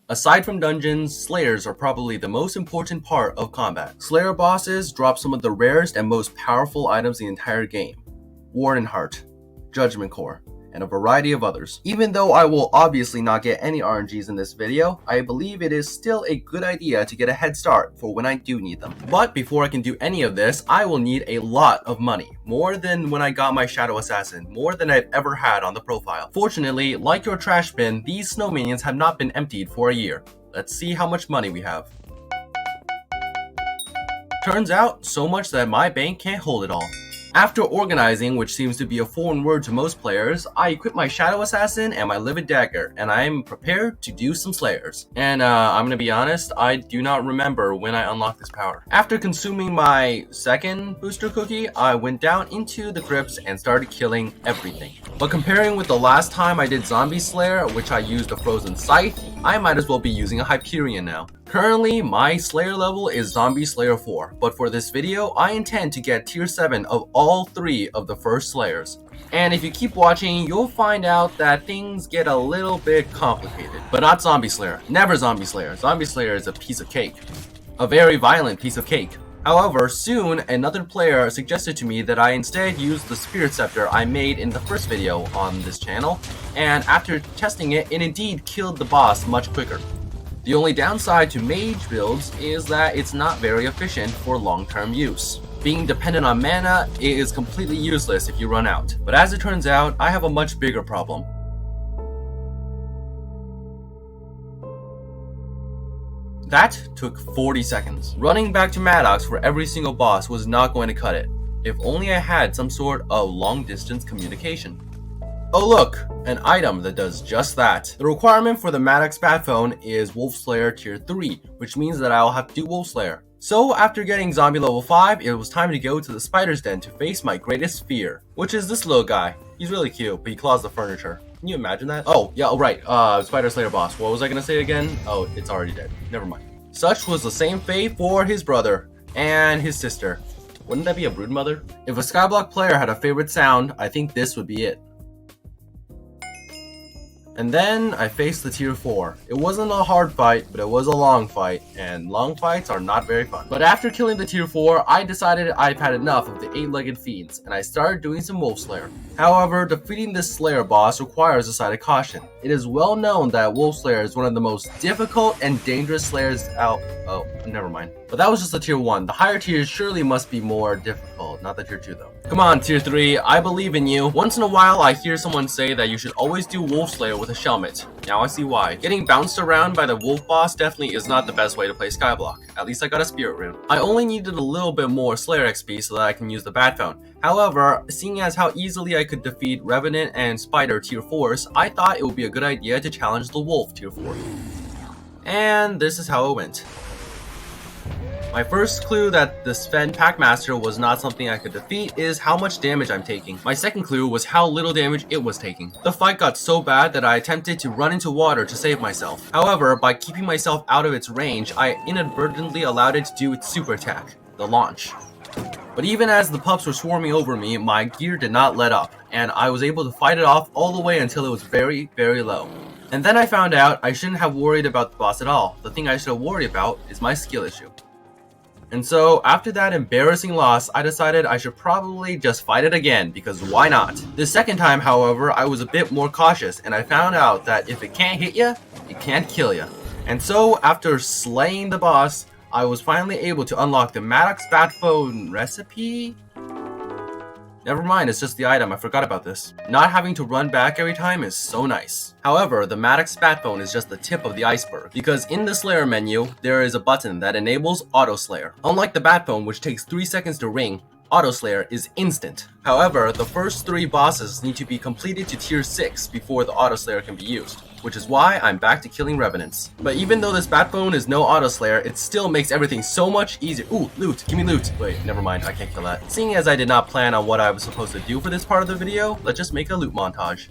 Aside from dungeons, slayers are probably the most important part of combat. Slayer bosses drop some of the rarest and most powerful items in the entire game. Warden Heart, Judgment Core, and a variety of others. Even though I will obviously not get any RNGs in this video, I believe it is still a good idea to get a head start for when I do need them. But before I can do any of this, I will need a lot of money. More than when I got my Shadow Assassin, more than I've ever had on the profile. Fortunately, like your trash bin, these snow minions have not been emptied for a year. Let's see how much money we have. Turns out, so much that my bank can't hold it all. After organizing, which seems to be a foreign word to most players, I equip my Shadow Assassin and my Livid Dagger, and I'm prepared to do some slayers. And I'm gonna be honest, I do not remember when I unlocked this power. After consuming my second booster cookie, I went down into the crypts and started killing everything. But comparing with the last time I did Zombie Slayer, which I used a Frozen Scythe, I might as well be using a Hyperion now. Currently, my Slayer level is Zombie Slayer 4, but for this video, I intend to get tier 7 of all 3 of the first Slayers. And if you keep watching, you'll find out that things get a little bit complicated. But not Zombie Slayer. Never Zombie Slayer. Zombie Slayer is a piece of cake. A very violent piece of cake. However, soon, another player suggested to me that I instead use the Spirit Scepter I made in the first video on this channel, and after testing it, it indeed killed the boss much quicker. The only downside to mage builds is that it's not very efficient for long-term use. Being dependent on mana is completely useless if you run out. But as it turns out, I have a much bigger problem. That took 40 seconds. Running back to Maddox for every single boss was not going to cut it. If only I had some sort of long-distance communication. Oh look, an item that does just that. The requirement for the Maddox Bat Phone is Wolf Slayer tier 3, which means that I'll have to do Wolf Slayer. So after getting zombie level 5, it was time to go to the spider's den to face my greatest fear, which is this little guy. He's really cute, but he claws the furniture. Can you imagine that? Oh, yeah, oh, right, Spider Slayer boss. What was I gonna say again? Oh, it's already dead. Never mind. Such was the same fate for his brother and his sister. Wouldn't that be a broodmother? If a Skyblock player had a favorite sound, I think this would be it. And then I faced the tier 4. It wasn't a hard fight, but it was a long fight, and long fights are not very fun. But after killing the tier 4, I decided I've had enough of the 8-legged fiends, and I started doing some Wolf Slayer. However, defeating this Slayer boss requires a side of caution. It is well known that Wolf Slayer is one of the most difficult and dangerous Slayers out. Oh, never mind. But that was just a tier 1. The higher tiers surely must be more difficult, not the tier 2 though. Come on, tier 3, I believe in you. Once in a while, I hear someone say that you should always do Wolf Slayer with a Shelmet. Now I see why. Getting bounced around by the wolf boss definitely is not the best way to play Skyblock. At least I got a Spirit Rune. I only needed a little bit more Slayer XP so that I can use the Bat Phone. However, seeing as how easily I could defeat Revenant and Spider tier 4s, I thought it would be a good idea to challenge the Wolf tier 4. And this is how it went. My first clue that the Sven Packmaster was not something I could defeat is how much damage I'm taking. My second clue was how little damage it was taking. The fight got so bad that I attempted to run into water to save myself. However, by keeping myself out of its range, I inadvertently allowed it to do its super attack, the launch. But even as the pups were swarming over me, my gear did not let up, and I was able to fight it off all the way until it was very, very low. And then I found out I shouldn't have worried about the boss at all. The thing I should have worried about is my skill issue. And so, after that embarrassing loss, I decided I should probably just fight it again, because why not? This second time, however, I was a bit more cautious, and I found out that if it can't hit ya, it can't kill ya. And so, after slaying the boss, I was finally able to unlock the Maddox Bat Phone recipe? Never mind, it's just the item, I forgot about this. Not having to run back every time is so nice. However, the Maddox Bat Phone is just the tip of the iceberg, because in the Slayer menu, there is a button that enables Auto Slayer. Unlike the Bat Phone, which takes 3 seconds to ring, Auto Slayer is instant. However, the first 3 bosses need to be completed to tier 6 before the Auto Slayer can be used, which is why I'm back to killing Revenants. But even though this Bat Phone is no Auto Slayer, it still makes everything so much easier. Ooh, loot, give me loot. Wait, never mind, I can't kill that. Seeing as I did not plan on what I was supposed to do for this part of the video, let's just make a loot montage.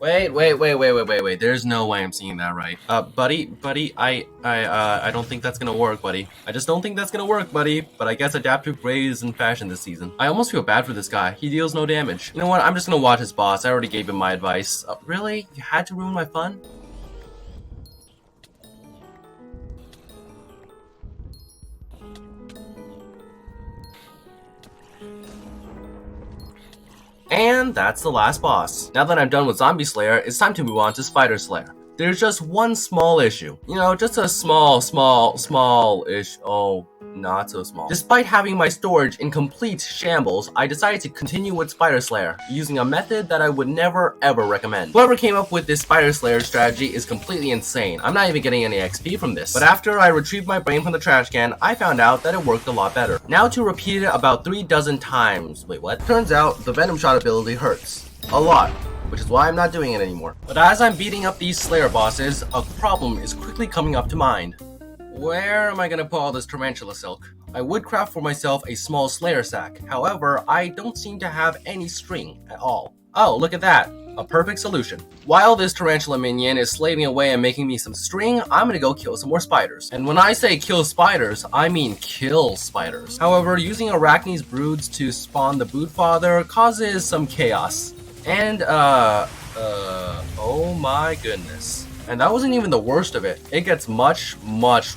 Wait. There's no way I'm seeing that right. Buddy, I don't think that's gonna work, buddy. I just don't think that's gonna work, buddy. But I guess adaptive gray is in fashion this season. I almost feel bad for this guy. He deals no damage. You know what? I'm just gonna watch his boss. I already gave him my advice. Really? You had to ruin my fun? And that's the last boss. Now that I'm done with Zombie Slayer, it's time to move on to Spider Slayer. There's just one small issue. You know, just a small-ish, oh, not so small. Despite having my storage in complete shambles, I decided to continue with Spider Slayer, using a method that I would never ever recommend. Whoever came up with this Spider Slayer strategy is completely insane. I'm not even getting any XP from this. But after I retrieved my brain from the trash can, I found out that it worked a lot better. Now to repeat it about 3 dozen times. Wait, what? Turns out the Venom Shot ability hurts. A lot. Which is why I'm not doing it anymore. But as I'm beating up these Slayer bosses, a problem is quickly coming up to mind. Where am I gonna put all this tarantula silk? I would craft for myself a small Slayer sack. However, I don't seem to have any string at all. Oh, look at that. A perfect solution. While this tarantula minion is slaving away and making me some string, I'm gonna go kill some more spiders. And when I say kill spiders, I mean kill spiders. However, using Arachne's broods to spawn the broodfather causes some chaos. And, oh my goodness. And that wasn't even the worst of it. It gets much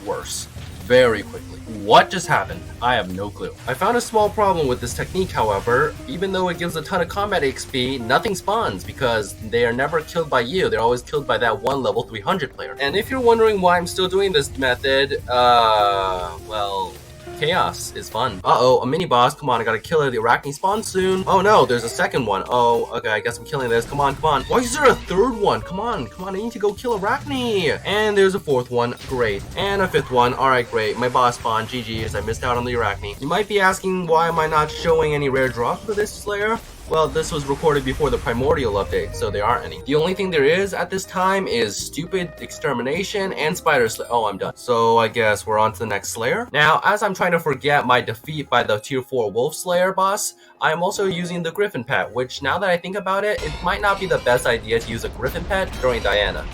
worse. Very quickly. What just happened? I have no clue. I found a small problem with this technique, however. Even though it gives a ton of combat XP, nothing spawns because they are never killed by you. They're always killed by that one level 300 player. And if you're wondering why I'm still doing this method, well, chaos is fun. Uh-oh, a mini boss. Come on, I gotta kill her. The Arachne spawns soon. Oh no, there's a second one. Oh, okay, I guess I'm killing this. Come on. Why is there a third one? Come on, I need to go kill Arachne. And there's a fourth one. Great. And a fifth one. Alright, great. My boss spawned. GG's. I missed out on the Arachne. You might be asking why am I not showing any rare drops for this Slayer? Well, this was recorded before the Primordial update, so there aren't any. The only thing there is at this time is Stupid Extermination and Spider Slayer. Oh, I'm done. So I guess we're on to the next Slayer. Now, as I'm trying to forget my defeat by the Tier 4 Wolf Slayer boss, I'm also using the Griffin Pet, which now that I think about it, it might not be the best idea to use a Griffin Pet during Diana.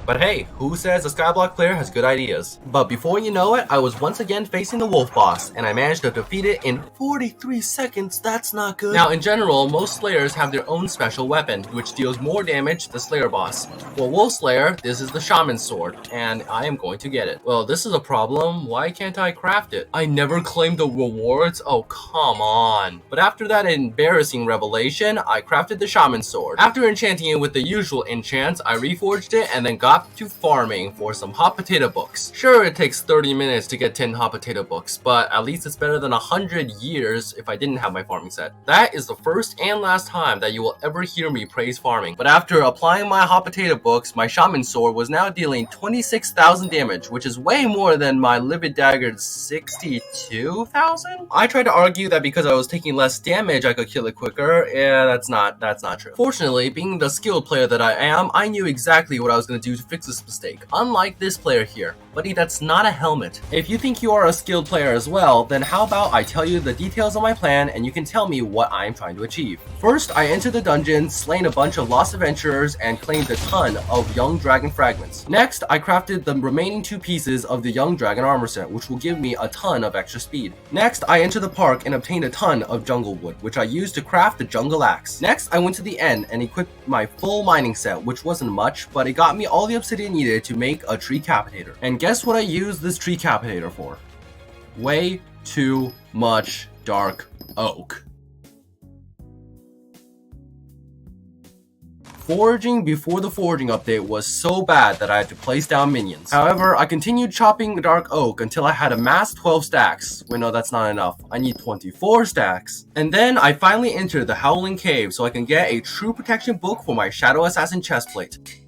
But hey, who says a Skyblock player has good ideas? But before you know it, I was once again facing the wolf boss, and I managed to defeat it in 43 seconds. That's not good. Now, in general, most Slayers have their own special weapon, which deals more damage to the Slayer boss. For Wolf Slayer, this is the Shaman's Sword, and I am going to get it. Well, this is a problem. Why can't I craft it? I never claimed the rewards? Oh, come on. But after that embarrassing revelation, I crafted the Shaman's Sword. After enchanting it with the usual enchants, I reforged it and then got to farming for some hot potato books. Sure, it takes 30 minutes to get 10 hot potato books, but at least it's better than 100 years if I didn't have my farming set. That is the first and last time that you will ever hear me praise farming. But after applying my hot potato books, my Shaman Sword was now dealing 26,000 damage, which is way more than my Livid Dagger's 62,000? I tried to argue that because I was taking less damage, I could kill it quicker. Yeah, that's not true. Fortunately, being the skilled player that I am, I knew exactly what I was going to do to fix this mistake. Unlike this player here. Buddy, that's not a helmet. If you think you are a skilled player as well, then how about I tell you the details of my plan and you can tell me what I am trying to achieve. First, I entered the dungeon, slain a bunch of lost adventurers, and claimed a ton of young dragon fragments. Next, I crafted the remaining 2 pieces of the young dragon armor set, which will give me a ton of extra speed. Next, I entered the park and obtained a ton of jungle wood, which I used to craft the jungle axe. Next, I went to the end and equipped my full mining set, which wasn't much, but it got me all the obsidian needed to make a tree capitator. And guess what I used this tree capitator for? Way too much dark oak. Foraging before the foraging update was so bad that I had to place down minions. However, I continued chopping dark oak until I had amassed 12 stacks. Wait, no, that's not enough. I need 24 stacks. And then I finally entered the Howling Cave so I can get a true protection book for my Shadow Assassin chestplate.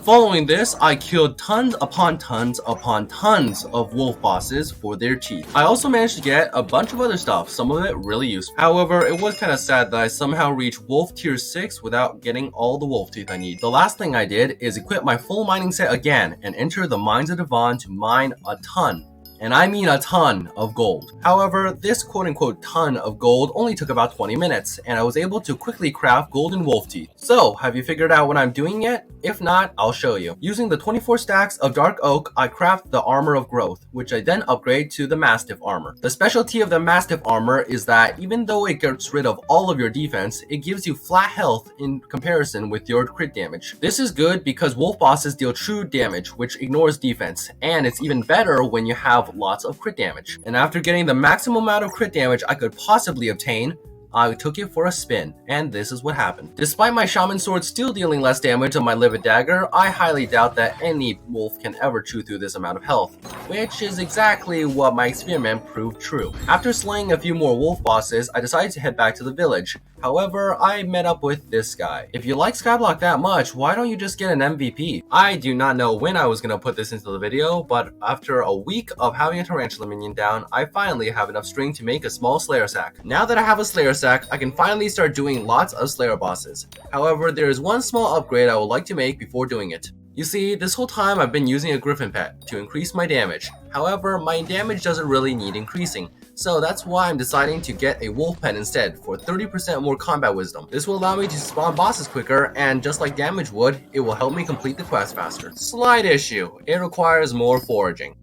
Following this, I killed tons upon tons upon tons of wolf bosses for their teeth. I also managed to get a bunch of other stuff, some of it really useful. However, it was kind of sad that I somehow reached wolf tier 6 without getting all the wolf teeth I need. The last thing I did is equip my full mining set again and enter the Mines of Devon to mine a ton And I mean a ton of gold. However, this quote-unquote ton of gold only took about 20 minutes, and I was able to quickly craft golden wolf teeth. So, have you figured out what I'm doing yet? If not, I'll show you. Using the 24 stacks of dark oak, I craft the armor of growth, which I then upgrade to the mastiff armor. The specialty of the mastiff armor is that even though it gets rid of all of your defense, it gives you flat health in comparison with your crit damage. This is good because wolf bosses deal true damage, which ignores defense, and it's even better when you have lots of crit damage. And after getting the maximum amount of crit damage I could possibly obtain, I took it for a spin, and this is what happened. Despite my shaman sword still dealing less damage on my livid dagger, I highly doubt that any wolf can ever chew through this amount of health, which is exactly what my experiment proved true. After slaying a few more wolf bosses, I decided to head back to the village. However, I met up with this guy. If you like Skyblock that much, why don't you just get an MVP? I do not know when I was gonna put this into the video, but after a week of having a tarantula minion down, I finally have enough string to make a small slayer sack. Now that I have a slayer sack, I can finally start doing lots of slayer bosses. However, there is one small upgrade I would like to make before doing it. You see, this whole time I've been using a griffin pet to increase my damage. However, my damage doesn't really need increasing, so that's why I'm deciding to get a wolf pet instead for 30% more combat wisdom. This will allow me to spawn bosses quicker, and just like damage would, it will help me complete the quest faster. Slight issue, it requires more foraging.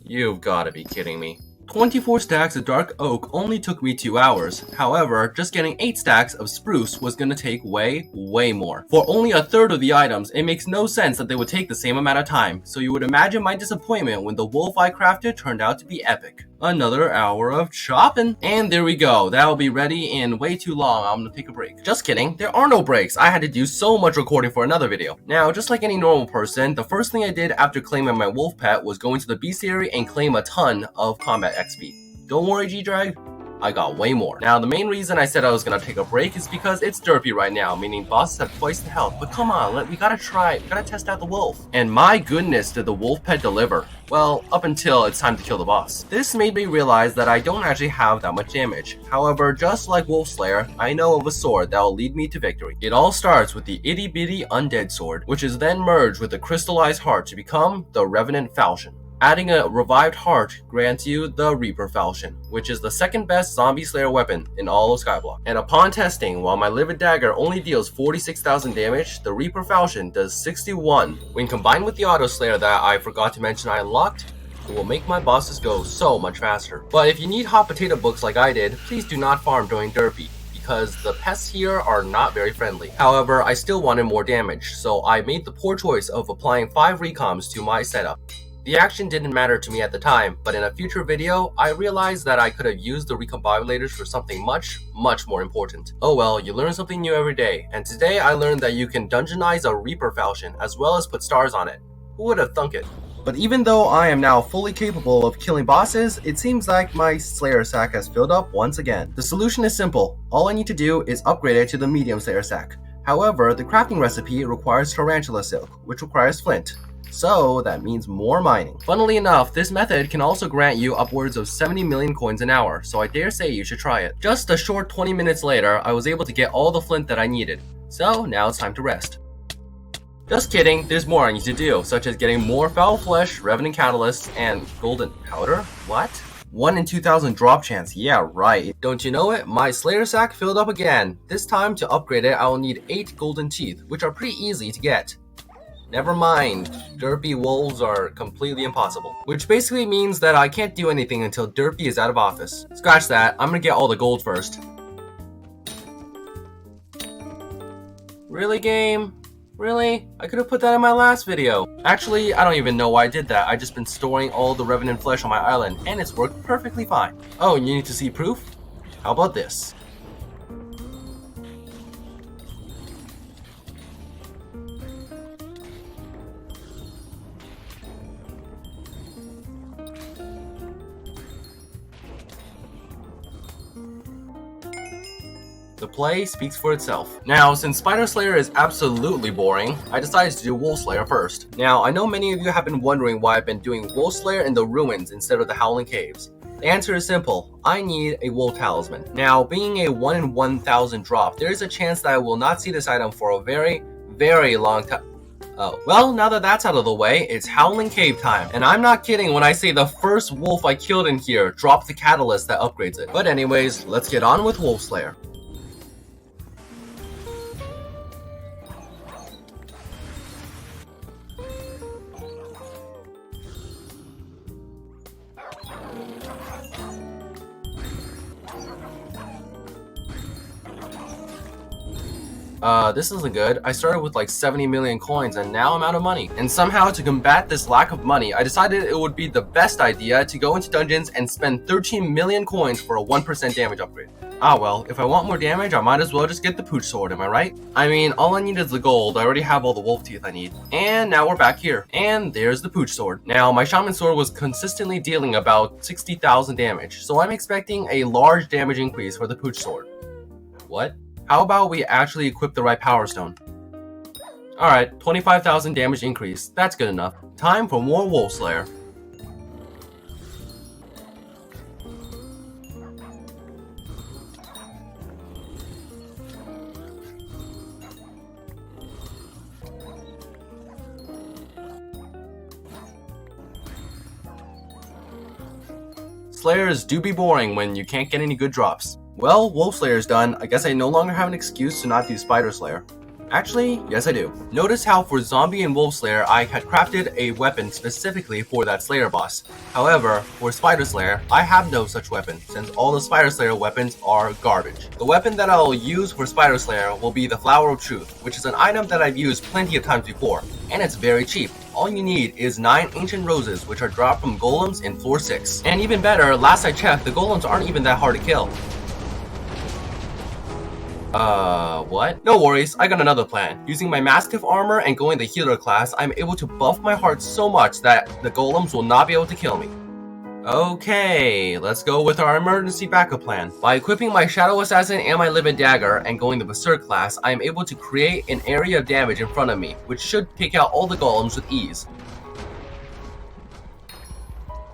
You've gotta be kidding me. 24 stacks of dark oak only took me 2 hours. However, just getting 8 stacks of spruce was gonna take way more. For only a third of the items, it makes no sense that they would take the same amount of time, so you would imagine my disappointment when the wolf I crafted turned out to be epic. Another hour of chopping. And there we go, that'll be ready in way too long. I'm gonna take a break. Just kidding, there are no breaks. I had to do so much recording for another video. Now, just like any normal person, the first thing I did after claiming my wolf pet was go into the bestiary and claim a ton of combat XP. Don't worry, G-Drag, I got way more. Now, the main reason I said I was gonna take a break is because it's derpy right now, meaning bosses have twice the health. But come on, we gotta try it. We gotta test out the wolf. And my goodness, did the wolf pet deliver. Well, up until it's time to kill the boss. This made me realize that I don't actually have that much damage. However, just like Wolf Slayer, I know of a sword that will lead me to victory. It all starts with the itty bitty undead sword, which is then merged with the crystallized heart to become the Revenant Falchion. Adding a revived heart grants you the Reaper Falchion, which is the second best zombie slayer weapon in all of Skyblock. And upon testing, while my livid dagger only deals 46,000 damage, the Reaper Falchion does 61. When combined with the auto slayer that I forgot to mention I unlocked, it will make my bosses go so much faster. But if you need hot potato books like I did, please do not farm during derpy, because the pests here are not very friendly. However, I still wanted more damage, so I made the poor choice of applying 5 recoms to my setup. The action didn't matter to me at the time, but in a future video, I realized that I could have used the recombinulators for something much more important. Oh well, you learn something new every day, and today I learned that you can dungeonize a Reaper Falchion as well as put stars on it. Who would have thunk it? But even though I am now fully capable of killing bosses, it seems like my Slayer Sack has filled up once again. The solution is simple. All I need to do is upgrade it to the medium Slayer Sack. However, the crafting recipe requires tarantula silk, which requires flint. So that means more mining. Funnily enough, this method can also grant you upwards of 70 million coins an hour, so I dare say you should try it. Just a short 20 minutes later, I was able to get all the flint that I needed. So now it's time to rest. Just kidding, there's more I need to do, such as getting more foul flesh, revenant catalysts, and golden powder? What? 1 in 2,000 drop chance, yeah right. Don't you know it? My Slayer Sack filled up again. This time to upgrade it, I will need 8 golden teeth, which are pretty easy to get. Never mind, derpy wolves are completely impossible. Which basically means that I can't do anything until derpy is out of office. Scratch that, I'm gonna get all the gold first. Really, game? Really? I could have put that in my last video. Actually, I don't even know why I did that. I just been storing all the revenant flesh on my island, and it's worked perfectly fine. Oh, and you need to see proof? How about this? The play speaks for itself. Now, since Spider Slayer is absolutely boring, I decided to do Wolf Slayer first. Now, I know many of you have been wondering why I've been doing Wolf Slayer in the ruins instead of the Howling Caves. The answer is simple. I need a wolf talisman. Now, being a 1 in 1,000 drop, there is a chance that I will not see this item for a very long time. Oh, well, now that that's out of the way, it's Howling Cave time. And I'm not kidding when I say the first wolf I killed in here dropped the catalyst that upgrades it. But anyways, let's get on with Wolf Slayer. This isn't good. I started with like 70 million coins and now I'm out of money. And somehow to combat this lack of money, I decided it would be the best idea to go into dungeons and spend 13 million coins for a 1% damage upgrade. Ah well, if I want more damage, I might as well just get the pooch sword, am I right? I mean, all I need is the gold. I already have all the wolf teeth I need. And now we're back here. And there's the pooch sword. Now, my shaman sword was consistently dealing about 60,000 damage, so I'm expecting a large damage increase for the pooch sword. What? How about we actually equip the right power stone? Alright, 25,000 damage increase. That's good enough. Time for more Wolf Slayer. Slayers do be boring when you can't get any good drops. Well, Wolf Slayer's done. I guess I no longer have an excuse to not do Spider Slayer. Actually, yes I do. Notice how for Zombie and Wolf Slayer, I had crafted a weapon specifically for that Slayer boss. However, for Spider Slayer, I have no such weapon, since all the Spider Slayer weapons are garbage. The weapon that I'll use for Spider Slayer will be the Flower of Truth, which is an item that I've used plenty of times before, and it's very cheap. All you need is 9 ancient roses, which are dropped from golems in floor 6. And even better, last I checked, the golems aren't even that hard to kill. What? No worries, I got another plan. Using my Mastiff armor and going the healer class, I'm able to buff my heart so much that the golems will not be able to kill me. Okay, let's go with our emergency backup plan. By equipping my Shadow Assassin and my Livid Dagger and going the Berserk class, I am able to create an area of damage in front of me, which should take out all the golems with ease.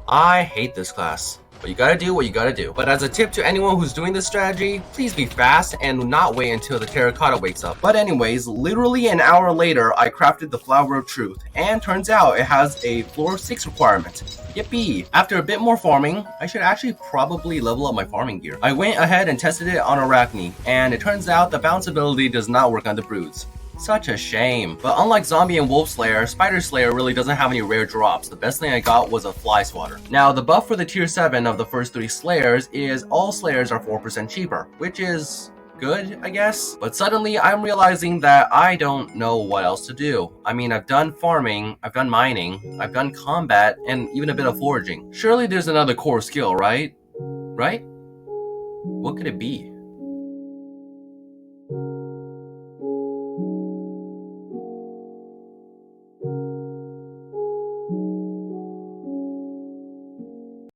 I hate this class. But you gotta do what you gotta do. But as a tip to anyone who's doing this strategy, please be fast and not wait until the terracotta wakes up. But anyways, literally an hour later, I crafted the Flower of Truth, and turns out it has a floor 6 requirement. Yippee! After a bit more farming, I should actually probably level up my farming gear. I went ahead and tested it on Arachne, and it turns out the bounce ability does not work on the broods. Such a shame. But unlike Zombie and Wolf Slayer, Spider Slayer really doesn't have any rare drops. The best thing I got was a Fly Swatter. Now, the buff for the tier 7 of the first 3 Slayers is all Slayers are 4% cheaper, which is good, I guess. But suddenly, I'm realizing that I don't know what else to do. I mean, I've done farming, I've done mining, I've done combat, and even a bit of foraging. Surely there's another core skill, right? Right? What could it be?